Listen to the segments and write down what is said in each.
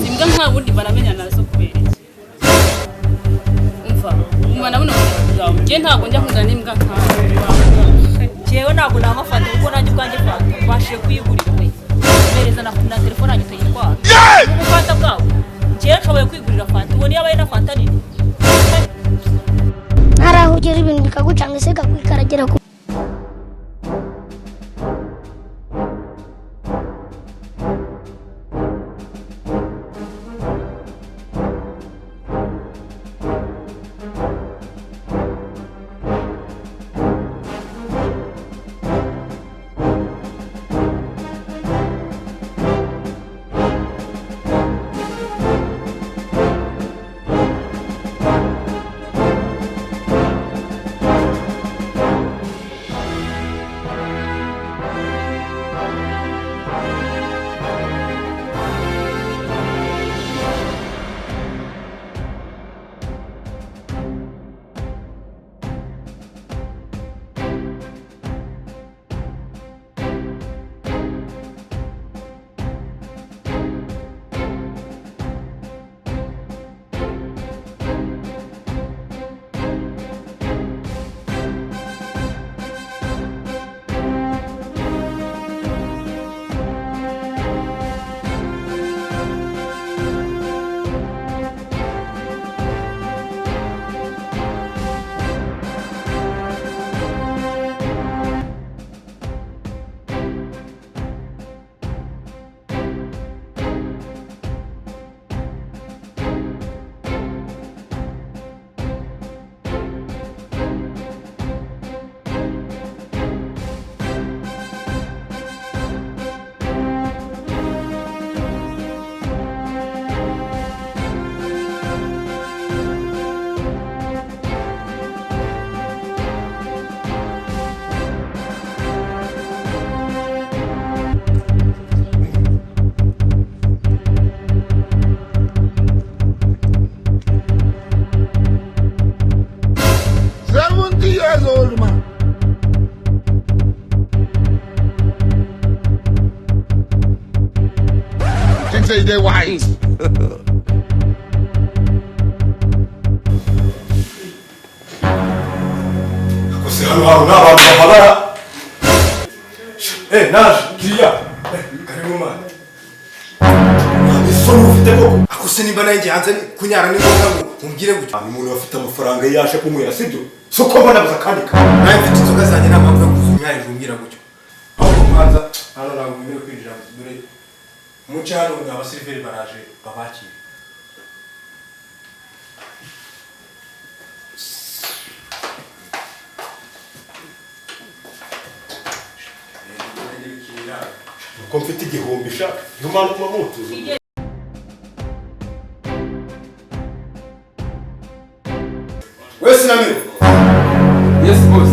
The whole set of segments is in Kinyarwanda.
Imbwa nka bundi baramenya nazo kubera iki. Umva, umwana buno ngaho. Je ntago njya kugana imbwa nka. Jewe ntago namafata kuko nanjye bwanjye fata. Bashije kuyigurira we. Bereza na telefone yanjye tuyitwara. Ubufata bwawe. Je nshoboye kwigurira fanta. Uwo niyo abaye na fanta nini. Narahugera ibintu bikagucanga se kakwikaragera ku say they white. Você não vai falar. Naj, Kia. Karibu mwana. Nisomo ufite koko. Akuse nimba nanjye hanze kunyara ni ngombwa ngo umbwire gutya. Umuntu afite amafaranga yashe kumwera sibyo. Soko mbona buza kandi ka. Naye mfite inzoga zanjye n'amapfa kuzunyara umbwira gutyo. Aho mwanza hano ntabwo ngiye kwinjira dore mucyaro abasiriveri baraje babakira. Uko mfite igihumbi sha yumana kuma mutu. Wese namiro. Yes boss.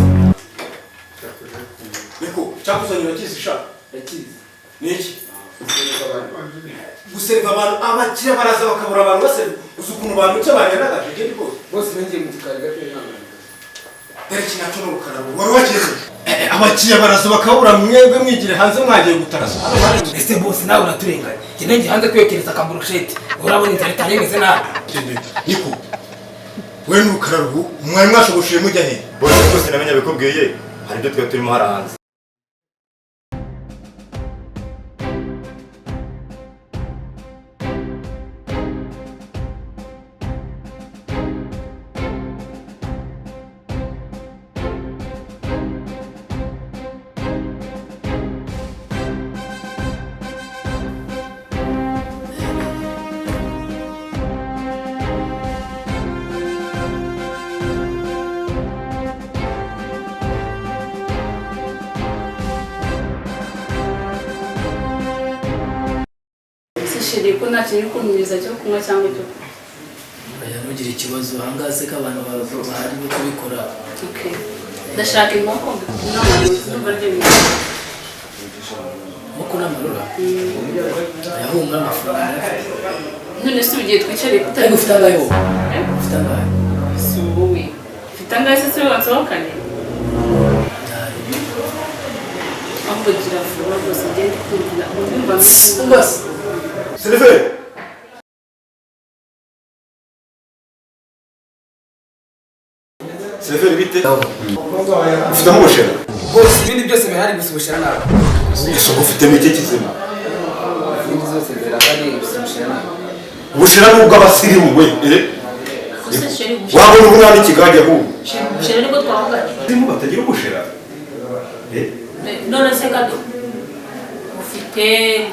Niko cyakuzanye bakizi sha. Bakizi. Niki? Guserva abantu abakira baraza bakabura abantu bose uzukuntu abantu cyo barenganaga je ndi boss. Boss ngiye mu kikari gato n'amana. Dere kinacho n'urukara wari wakize. Abakiriya baraza bakabura mwebwe mwigire hanze mwagiye gutaraza. Ese boss nawe uraturenganya. Njye ngiye hanze kwekereza kamburusheti. Urabona inzara itanyemeze nabi. Niko. We n'urukara rubu mwari mwashoboshiye mujya he? Boss rwose namenya bikubwiye hari ibyo twe turimo harahanze. Ko nakiri kunyuriza cyo kunywa cyangwa cyo ntugire ikibazo hangaze ko abantu bahari byo kubikora. Okay, ndashaka inkoko n'umva ry'ibintu muko namarura yahumura amafaranga none se ugiye twicare kutari gufita ngayo gufita ngayo subuwe fita ngayo se wansohokane ahubwo gira vuba rwose ngende kumvira ubumva Silver ufite ufite ubushera bose ibindi byose bihari gusa ubushera nawe isoko ufitemo iki kizima ibindi zose zirahari gusa ubushera nawe ubushera nubwo abasirimu we gusa sheri bushera wabona umwana ikigage ahubwo bushera nibwo twavuganye zimu batagira ubushera none se kado ufite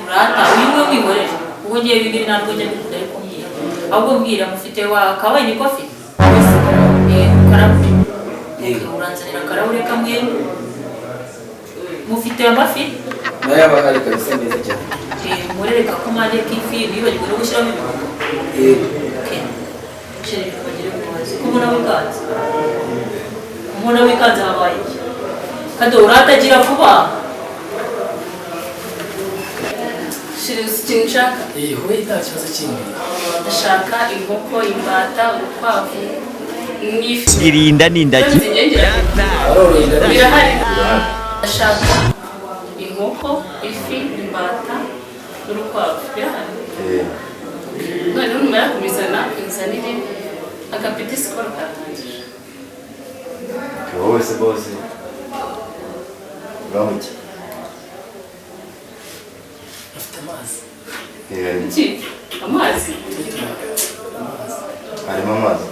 urata wiwe wihorera ubwo ngiye bibiri ntabwo njya ndari kumbwira ahubwo mbwira mufite wa kabaye ni kofi karabu uranzanira akarahure kamwe mufite amafi nayo aba ahari kabisa meza cyane murereka ko mande k'ifi bibagirwe no gushyiramo ibirungo sheri bagire umubazi ko mbona wikanze habaye iki kado uratagira vuba sheri uzi ikintu nshaka wowe nta kibazo kindi ndashaka inkoko imbata urukwavu n'ifi irinda n'indaki birahari ndashaka inkoko ifi imbata n'urukwavu birahari none numara kubizana insanire agapeti sikoro katangije wowe se bose uramuke afite amazi iki amazi harimo amazi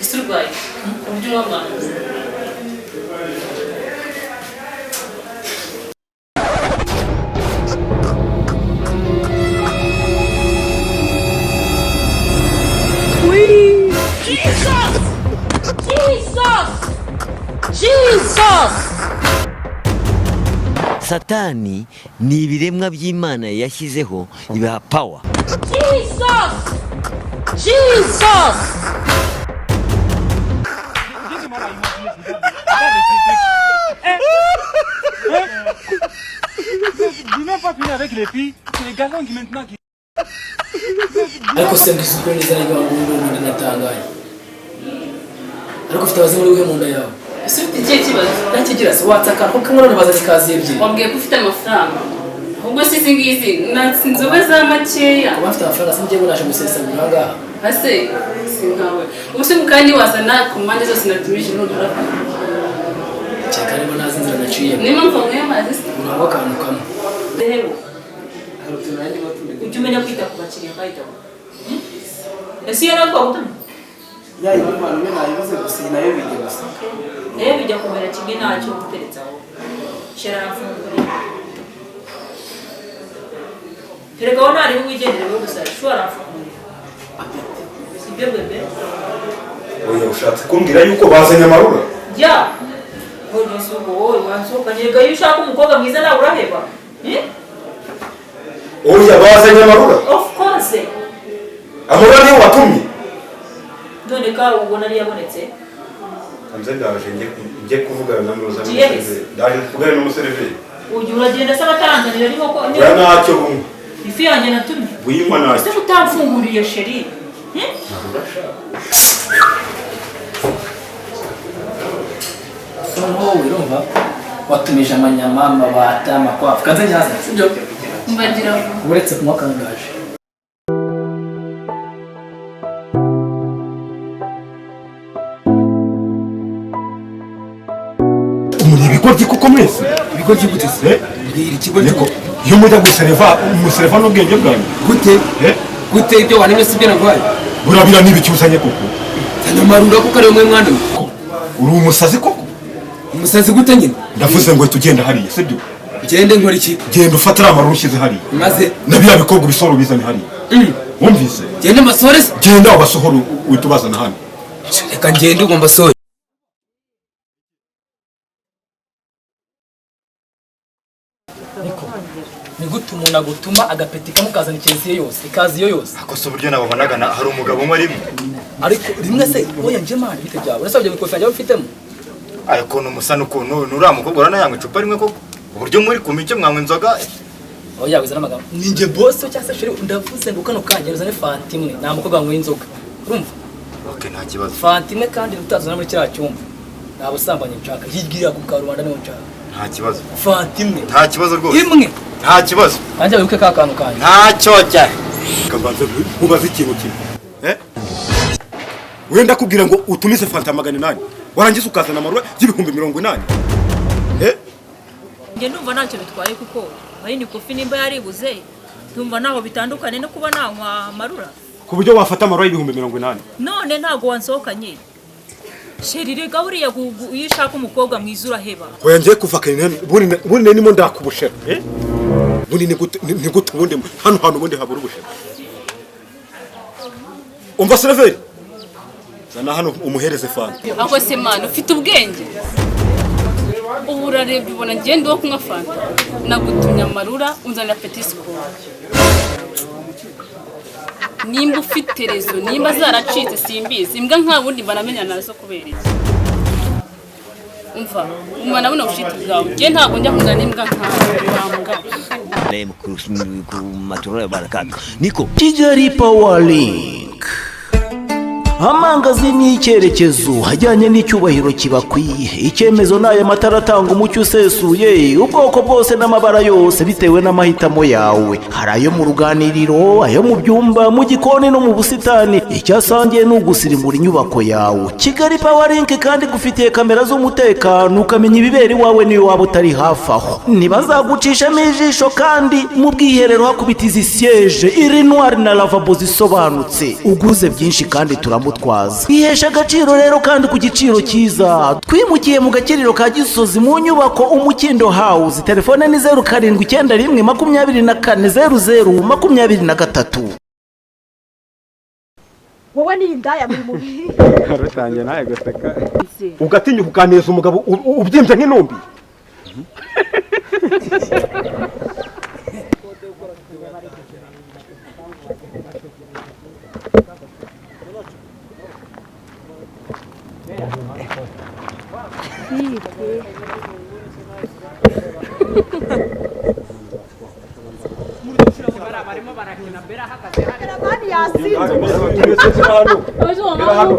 ese urwaye uburyo unywa amazi satani ni ibiremwa by'Imana yashyizeho ibiha power. ariko se mbisukure neza niba ubundi natangaye ariko ufite abazimu uri mu nda yawe ese ufite ikihe kibazo ntakigira se watsaka kuko kamwe none bazanye ikazi ebyiri wambwiye ko ufite amafaranga ahubwo si izi ngizi natse inzoga za makeya kuba afite amafaranga sinjye naje gusesagura ahangaha ase si nkawe ubu se kandi wazana ku mpande zose natumije nudura cyeka niba ntazi inzira naciyemo niyo mpamvu mwe amazi se urangwa akantu kamwe rero ujye umenya kwita ku bakiriya bahitaho ese iyo natwe wabutama ya impano mwe nayibuze gusa nayo bijya gusa rero bijya kumera kimwe ntacyo uteretse aho shera arafunguriye erega wowe ntariho wigendera wowe gusa shora arafunguriye sibyo bebe oya ushatse kumbwira yuko bazanye amarura jya none se ubwo wowe wansohokanye rega iyo ushaka umukobwa mwiza nawe uraheba oya bazanye amarura of course amarura niyo watumye none ka ubona ari yabonetse Amze ndaje njye kuvugana na Muroza Yes. ndaje kuvugana n'umuseriveri ujye uragenda se abataranzanira ariko ko ya ntacyo bumwe ifi yanjye natumye winywa ntacyo ese utamfunguriye sheri noneho wirumva watumije amanyama amabata amakwafu kanze nyaza sibyo mbagira uretse kunywa kangaje muri ibigoryi kuko mwese ibigoryi gute se mbwira ikigo niko iyo mujya gusereva n'ubwenge bwanyu gute gute ibyo wanemye sibyo nagwaye burabira n'ibicyuzanye koko tanyamarura kuko ari umwe mwana uri umusazi koko umusazi gute nyine ndavuze ngo tugenda hariya sibyo gende nkora iki genda ufata ariya maruru ushyize hariya maze na biriya bikorwa ibisoro bizane hariya wumvise gende mbasore se genda ubasohora uhita ubazana hano reka ngende ugomba sore ni gute umuntu agutuma agapeti kamukazana ikintu yose ikaziyo yose akosa uburyo nababonaga hari umugabo umwe rimwe ariko rimwe se oya nje mani bite byawe urasabye bikofi yanjye ufitemo ayo kuntu musa n'ukuntu uriya mukobwa uranayanywa icupa rimwe koko uburyo muri ku micyo mwanywa inzoga oya wizana amagambo ni nje boss cyangwa se sheri ndavuze ngo kano kanya uzane fanta imwe nta mukobwa wanywa inzoga urumva okay nta kibazo fanta imwe kandi utazana muri kiriya cyumba nta busambanyi nshaka hirya ku karubanda niho nshaka nta kibazo fanta imwe nta kibazo rwose imwe nta kibazo nanjye wibuke ka kantu kanjye ntacyo cyane kabanza mubaze ikintu kimwe wenda kubwira ngo utumize fanta 800 warangiza ukazana amarura y'ibihumbi 80. Nge ndumva ntacyo bitwaye kuko bayini kofi nimba yaribuze ndumva naho bitandukane no kuba nanywa amarura ku buryo wafata amarura y'ibihumbi 80. none ntago wansohokanye sheri rega buriya uyishaka umukobwa mwiza uraheba hoya ngiye kuva kanene buni nimo ndakubushera buni ni gute ubundi hano ubundi habura ubushera umva serveri zana hano umuhereze fanta Ako se man ufite ubwenge ubu urarebye ubona ngende wo kunywa fanta nagutumya amarura unzanira petit sport nimba ufite rezo nimba zaracitse simbizi imbwa nka bundi banamenya nazo kubera iki umva umwana buno ushite bwawe nge ntago njya kungana imbwa nka Lem ku maturura barakaka niko Kigali Power Link amangazini y'icyerekezo hajyanye n'icyubahiro kibakwiye icyemezo n'aya matara atanga umucyo usesuye ubwoko bwose n'amabara yose bitewe n'amahitamo yawe hari ayo mu ruganiriro ayo mu byumba mu gikoni no mu busitani icyasangiye ni ugusirimura inyubako yawe Kigali Power Link kandi gufitiye kamera z'umutekano ukamenya ibibera iwawe niyo waba utari hafi aho ntibazagucishamo ijisho kandi mu bwiherero hakubitiza isiyeje iri noir na lavabo zisobanutse uguze byinshi kandi turamutwaza ihesha agaciro rero kandi ku giciro cyiza twimukiye mu gakiriro ka Gisozi mu nyubako Umukindo House telefone ni 0791240023 wowe ni indaya muri mubi rutangiye naye guseka ugatinya kuganiriza umugabo ubyimbye nk'intumbi barimo barakina bera hagaze hano